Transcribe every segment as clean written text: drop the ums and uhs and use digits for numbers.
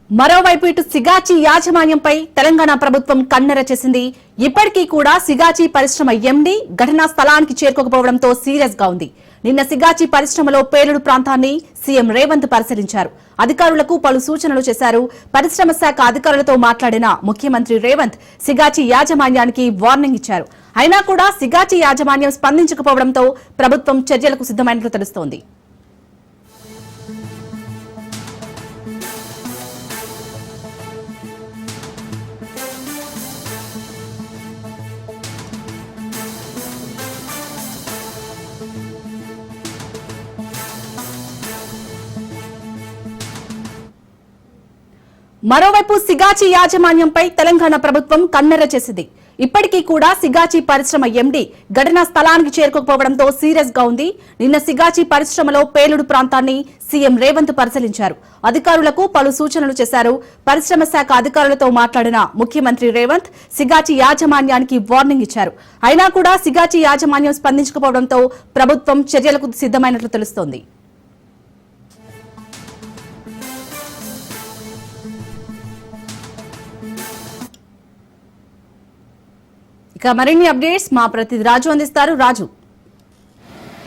మరోవైపు ఇటు సిగాచి యాజమాన్యంపై తెలంగాణ ప్రభుత్వం కన్నెర చేసింది. ఇప్పటికీ కూడా సిగాచి పరిశ్రమ ఎండీ ఘటనా స్థలానికి చేరుకోకపోవడంతో సీరియస్ గా ఉంది. నిన్న సిగాచి పరిశ్రమలో పేలుడు ప్రాంతాన్ని సీఎం రేవంత్ పరిశీలించారు. అధికారులకు పలు సూచనలు చేశారు. పరిశ్రమ శాఖ అధికారులతో మాట్లాడిన ముఖ్యమంత్రి రేవంత్ సిగాచి యాజమాన్యానికి వార్నింగ్ ఇచ్చారు. అయినా కూడా సిగాచి యాజమాన్యం స్పందించకపోవడంతో ప్రభుత్వం చర్యలకు సిద్దమైనట్లు తెలుస్తోంది. మరోవైపు సిగాచి యాజమాన్యంపై తెలంగాణ ప్రభుత్వం కన్నెర చేసింది. ఇప్పటికీ కూడా సిగాచి పరిశ్రమ ఎండీ ఘటనా స్థలానికి చేరుకోకపోవడంతో సీరియస్ గా ఉంది. నిన్న సిగాచి పరిశ్రమలో పేలుడు ప్రాంతాన్ని సీఎం రేవంత్ పరిశీలించారు. అధికారులకు పలు సూచనలు చేశారు. పరిశ్రమ శాఖ అధికారులతో మాట్లాడిన ముఖ్యమంత్రి రేవంత్ సిగాచి యాజమాన్యానికి వార్నింగ్ ఇచ్చారు. అయినా కూడా సిగాచి యాజమాన్యం స్పందించకపోవడంతో ప్రభుత్వం చర్యలకు సిద్దమైనట్లు తెలుస్తోంది. ఇక మరిన్ని అప్డేట్స్ మా ప్రతినిధి రాజు అందిస్తారు. రాజు.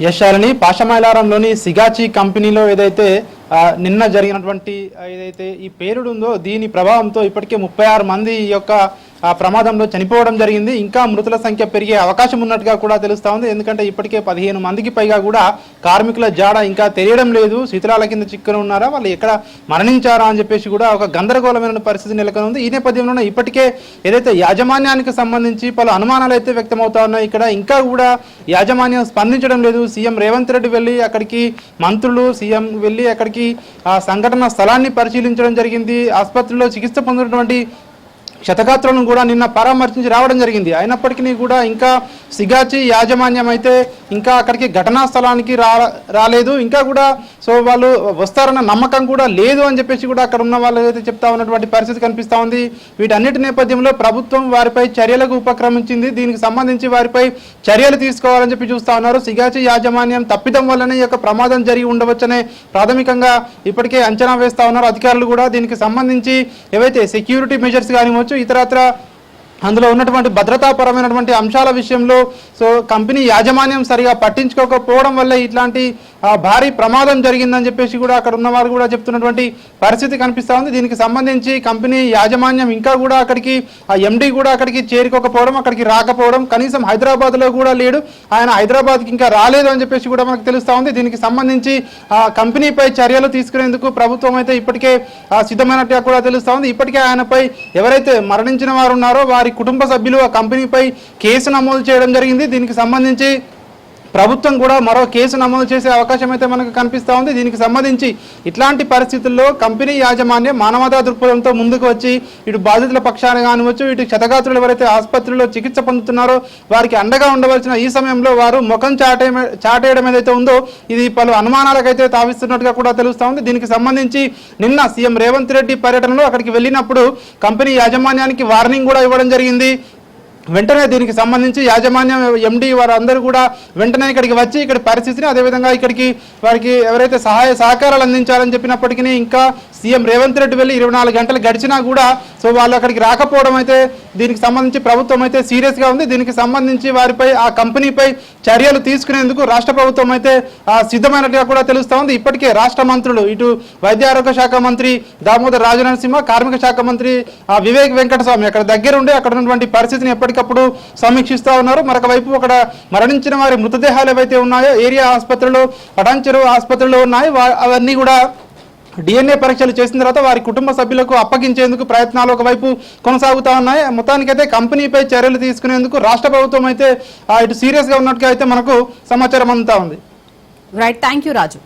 యశాలిని, పాషమైలారంలోని సిగాచి కంపెనీలో ఏదైతే నిన్న జరిగినటువంటి ఏదైతే ఈ పేలుడు ఉందో దీని ప్రభావంతో ఇప్పటికే 36 మంది ఈ యొక్క ప్రమాదంలో చనిపోవడం జరిగింది. ఇంకా మృతుల సంఖ్య పెరిగే అవకాశం ఉన్నట్టుగా కూడా తెలుస్తా ఉంది. ఎందుకంటే ఇప్పటికే 15 మందికి పైగా కూడా కార్మికుల జాడ ఇంకా తెలియడం లేదు. శిథిలాల కింద చిక్కుని ఉన్నారా, వాళ్ళు ఎక్కడ మరణించారా అని చెప్పేసి కూడా ఒక గందరగోళమైన పరిస్థితి నెలకొని ఉంది. ఈ నేపథ్యంలోనే ఇప్పటికే ఏదైతే యాజమాన్యానికి సంబంధించి పలు అనుమానాలు అయితే వ్యక్తమవుతా ఉన్నాయి. ఇక్కడ ఇంకా కూడా యాజమాన్యం స్పందించడం లేదు. సీఎం రేవంత్ రెడ్డి వెళ్ళి అక్కడికి, మంత్రులు సీఎం వెళ్ళి అక్కడికి ఆ సంఘటన స్థలాన్ని పరిశీలించడం జరిగింది. ఆసుపత్రిలో చికిత్స పొందినటువంటి క్షతగాత్రులను కూడా నిన్న పరామర్శించి రావడం జరిగింది. అయినప్పటికీ కూడా ఇంకా సిగాచి యాజమాన్యం అయితే ఇంకా అక్కడికి ఘటనా స్థలానికి రాలేదు. ఇంకా కూడా వాళ్ళు వస్తారన్న నమ్మకం కూడా లేదు అని చెప్పేసి కూడా అక్కడ ఉన్న వాళ్ళు అయితే చెప్తా ఉన్నటువంటి పరిస్థితి కనిపిస్తూ ఉంది. వీటన్నిటి నేపథ్యంలో ప్రభుత్వం వారిపై చర్యలకు ఉపక్రమించింది. దీనికి సంబంధించి వారిపై చర్యలు తీసుకోవాలని చెప్పి చూస్తా ఉన్నారు. సిగాచి యాజమాన్యం తప్పిదం వల్లనే ఈ యొక్క ప్రమాదం జరిగి ఉండవచ్చనే ప్రాథమికంగా ఇప్పటికే అంచనా వేస్తా ఉన్నారు అధికారులు కూడా. దీనికి సంబంధించి ఏవైతే సెక్యూరిటీ మెజర్స్ కానివచ్చు, ఇతరత్ర అందులో ఉన్నటువంటి భద్రతాపరమైనటువంటి అంశాల విషయంలో కంపెనీ యాజమాన్యం సరిగా పట్టించుకోకపోవడం వల్ల ఇట్లాంటి భారీ ప్రమాదం జరిగిందని చెప్పేసి కూడా అక్కడ ఉన్నవారు కూడా చెప్తున్నటువంటి పరిస్థితి కనిపిస్తూ ఉంది. దీనికి సంబంధించి కంపెనీ యాజమాన్యం ఇంకా కూడా అక్కడికి ఎండీ కూడా అక్కడికి చేరుకోకపోవడం, అక్కడికి రాకపోవడం, కనీసం హైదరాబాద్లో కూడా లేడు, ఆయన హైదరాబాద్కి ఇంకా రాలేదు అని చెప్పేసి కూడా మనకు తెలుస్తూ ఉంది. దీనికి సంబంధించి కంపెనీపై చర్యలు తీసుకునేందుకు ప్రభుత్వం అయితే ఇప్పటికే సిద్ధమైనట్టుగా కూడా తెలుస్తూ ఉంది. ఇప్పటికే ఆయనపై ఎవరైతే మరణించిన వారు ఉన్నారో వారి కుటుంబ సభ్యులు ఆ కంపెనీపై కేసు నమోదు చేయడం జరిగింది. దీనికి సంబంధించి ప్రభుత్వం కూడా మరో కేసు నమోదు చేసే అవకాశం అయితే మనకు కనిపిస్తూ ఉంది. దీనికి సంబంధించి ఇట్లాంటి పరిస్థితుల్లో కంపెనీ యాజమాన్యం మానవతా దృక్పథంతో ముందుకు వచ్చి ఇటు బాధితుల పక్షాన కానివచ్చు, ఇటు క్షతగాత్రులు ఎవరైతే ఆసుపత్రిలో చికిత్స పొందుతున్నారో వారికి అండగా ఉండవలసిన ఈ సమయంలో వారు ముఖం చాటేయడం ఏదైతే ఉందో ఇది పలు అనుమానాలకైతే తావిస్తున్నట్టుగా కూడా తెలుస్తూ ఉంది. దీనికి సంబంధించి నిన్న సీఎం రేవంత్ రెడ్డి పర్యటనలో అక్కడికి వెళ్ళినప్పుడు కంపెనీ యాజమాన్యానికి వార్నింగ్ కూడా ఇవ్వడం జరిగింది. వెంటనే దీనికి సంబంధించి యాజమాన్యం ఎండీ వారందరూ కూడా వెంటనే ఇక్కడికి వచ్చి ఇక్కడ పరిస్థితిని, అదేవిధంగా ఇక్కడికి వారికి ఎవరైతే సహాయ సహకారాలు అందించాలని చెప్పినప్పటికీ ఇంకా సీఎం రేవంత్ రెడ్డి వెళ్ళి 24 గంటలు గడిచినా కూడా వాళ్ళు అక్కడికి రాకపోవడం అయితే దీనికి సంబంధించి ప్రభుత్వం అయితే సీరియస్గా ఉంది. దీనికి సంబంధించి వారిపై ఆ కంపెనీపై చర్యలు తీసుకునేందుకు రాష్ట్ర ప్రభుత్వం అయితే సిద్ధమైనట్టుగా కూడా తెలుస్తూ ఉంది. ఇప్పటికే రాష్ట్ర మంత్రులు ఇటు వైద్య ఆరోగ్య శాఖ మంత్రి దామోదర్ రాజనరసింహ, కార్మిక శాఖ మంత్రి వివేక్ వెంకటస్వామి అక్కడ దగ్గరుండి అక్కడ ఉన్నటువంటి పరిస్థితిని ఎప్పటికప్పుడు సమీక్షిస్తూ ఉన్నారు. మరొక వైపు అక్కడ మరణించిన వారి మృతదేహాలు ఏవైతే ఉన్నాయో ఏరియా ఆసుపత్రిలో, పటాన్చెరు ఆసుపత్రిలో ఉన్నాయి, అవన్నీ కూడా DNA పరీక్షలు చేసిన తర్వాత వారి కుటుంబ సభ్యులకు అప్పగించేందుకు ప్రయత్నాలు ఒకవైపు కొనసాగుతా ఉన్నాయి. మొత్తానికైతే కంపెనీపై చర్యలు తీసుకునేందుకు రాష్ట్ర ప్రభుత్వం అయితే ఇటు సీరియస్గా ఉన్నట్టుగా అయితే మనకు సమాచారం అందుతా ఉంది. Right, thank you Raju.